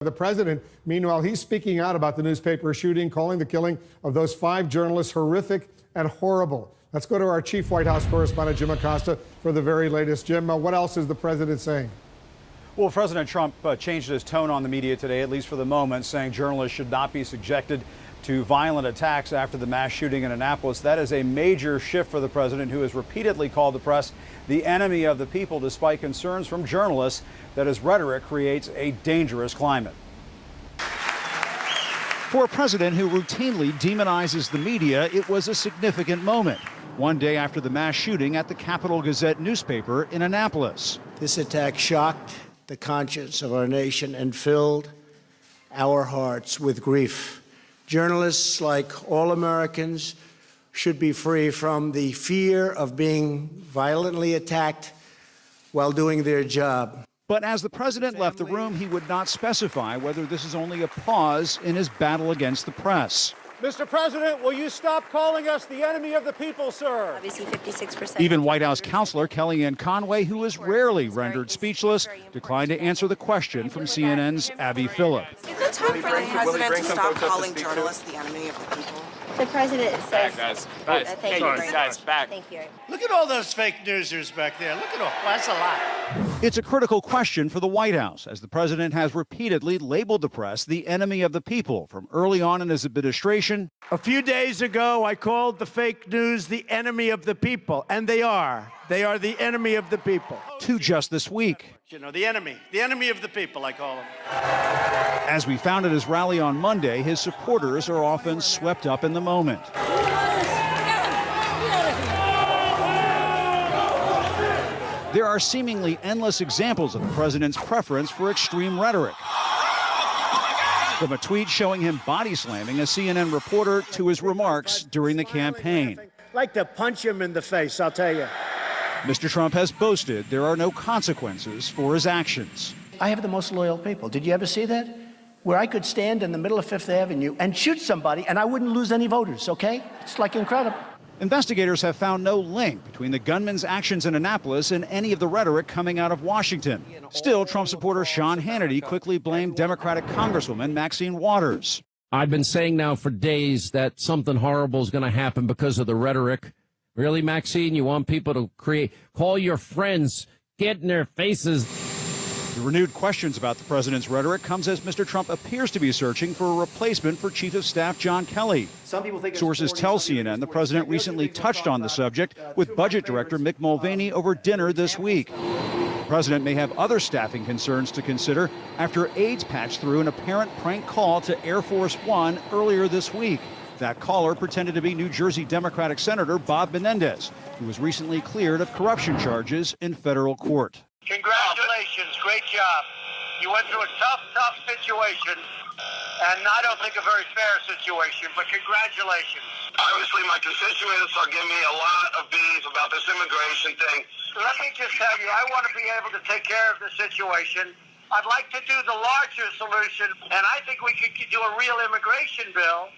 The president, meanwhile, he's speaking out about the newspaper shooting, calling the killing of those 5 journalists horrific and horrible. Let's go to our chief White House correspondent, Jim Acosta, for the very latest. Jim, what else is the president saying? Well, President Trump changed his tone on the media today, at least for the moment, saying journalists should not be subjected to violent attacks after the mass shooting in Annapolis. That is a major shift for the president, who has repeatedly called the press the enemy of the people, despite concerns from journalists that his rhetoric creates a dangerous climate. For a president who routinely demonizes the media, it was a significant moment. One day after the mass shooting at the Capital Gazette newspaper in Annapolis. This attack shocked the conscience of our nation and filled our hearts with grief. Journalists, like all Americans, should be free from the fear of being violently attacked while doing their job. But as the president left the room, he would not specify whether this is only a pause in his battle against the press. Mr. President, will you stop calling us the enemy of the people, sir? Obviously, 56%. Even White House counselor Kellyanne Conway, who is rarely rendered speechless, declined to answer the question from CNN's Abby Phillip. Is it time for the president to stop calling journalists the enemy of the people? The president says... Guys, thank you very much. back. Thank you. Look at all those fake newsers back there. Look at all. Well, that's a lot. It's a critical question for the White House, as the president has repeatedly labeled the press the enemy of the people from early on in his administration. A few days ago, I called the fake news the enemy of the people, and they are. They are the enemy of the people. To just this week. You know, the enemy of the people, I call them. As we found at his rally on Monday, his supporters are often swept up in the moment. There are seemingly endless examples of the president's preference for extreme rhetoric. From a tweet showing him body slamming a CNN reporter to his remarks during the campaign. Like to punch him in the face, I'll tell you. Mr. Trump has boasted there are no consequences for his actions. I have the most loyal people. Did you ever see that? Where I could stand in the middle of Fifth Avenue and shoot somebody and I wouldn't lose any voters, okay? It's like incredible. Investigators have found no link between the gunman's actions in Annapolis and any of the rhetoric coming out of Washington. Still, Trump supporter Sean Hannity quickly blamed Democratic Congresswoman Maxine Waters. I've been saying now for days that something horrible is going to happen because of the rhetoric. Really, Maxine, you want people to call your friends, get in their faces. The renewed questions about the president's rhetoric comes as Mr. Trump appears to be searching for a replacement for Chief of Staff John Kelly. Sources tell CNN the president recently touched on the subject with Budget Director Mick Mulvaney over dinner this week. The president may have other staffing concerns to consider after aides patched through an apparent prank call to Air Force One earlier this week. That caller pretended to be New Jersey Democratic Senator Bob Menendez, who was recently cleared of corruption charges in federal court. Congratulations. Great job. You went through a tough situation, and I don't think a very fair situation, but congratulations. Obviously, my constituents are giving me a lot of beef about this immigration thing. Let me just tell you, I want to be able to take care of the situation. I'd like to do the larger solution, and I think we could do a real immigration bill.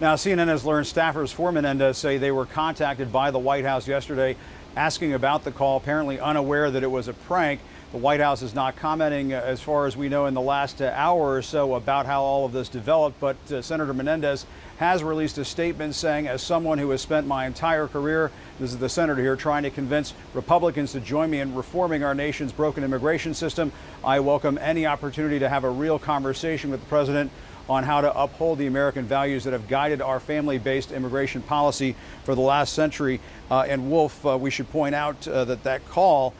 Now, CNN has learned staffers for Menendez say they were contacted by the White House yesterday asking about the call, apparently unaware that it was a prank. The White House is not commenting, as far as we know, in the last hour or so about how all of this developed. But Senator Menendez has released a statement saying, as someone who has spent my entire career, this is the senator here, trying to convince Republicans to join me in reforming our nation's broken immigration system, I welcome any opportunity to have a real conversation with the president on how to uphold the American values that have guided our family-based immigration policy for the last century. And Wolf, we should point out that call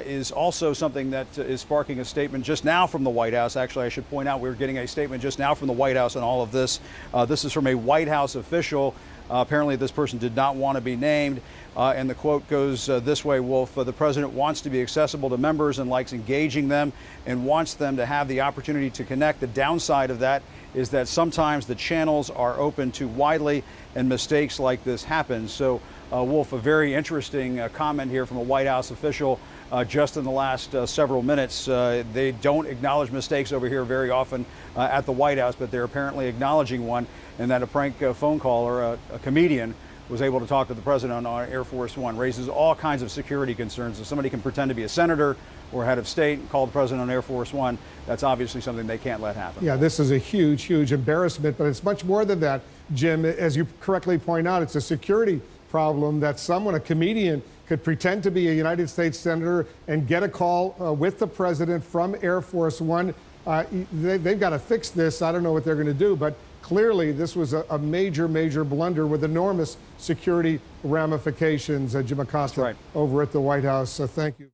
is also something that is sparking a statement just now from the White House. Actually, I should point out we're getting a statement just now from the White House on all of this. This is from a White House official. Apparently, this person did not want to be named. And the quote goes this way, Wolf. The president wants to be accessible to members and likes engaging them and wants them to have the opportunity to connect. The downside of that is that sometimes the channels are open too widely and mistakes like this happen. So, Wolf, a very interesting comment here from a White House official just in the last several minutes. They don't acknowledge mistakes over here very often at the White House, but they're apparently acknowledging one, and that a prank phone call or a comedian was able to talk to the president on Air Force One. Raises all kinds of security concerns. If somebody can pretend to be a senator or head of state and call the president on Air Force One, that's obviously something they can't let happen. Yeah, this is a huge, huge embarrassment, but it's much more than that, Jim. As you correctly point out, it's a security problem that someone, a comedian, could pretend to be a United States senator and get a call with the president from Air Force One. They've got to fix this. I don't know what they're going to do, but clearly this was a major, major blunder with enormous security ramifications. Jim Acosta over at the White House. Thank you.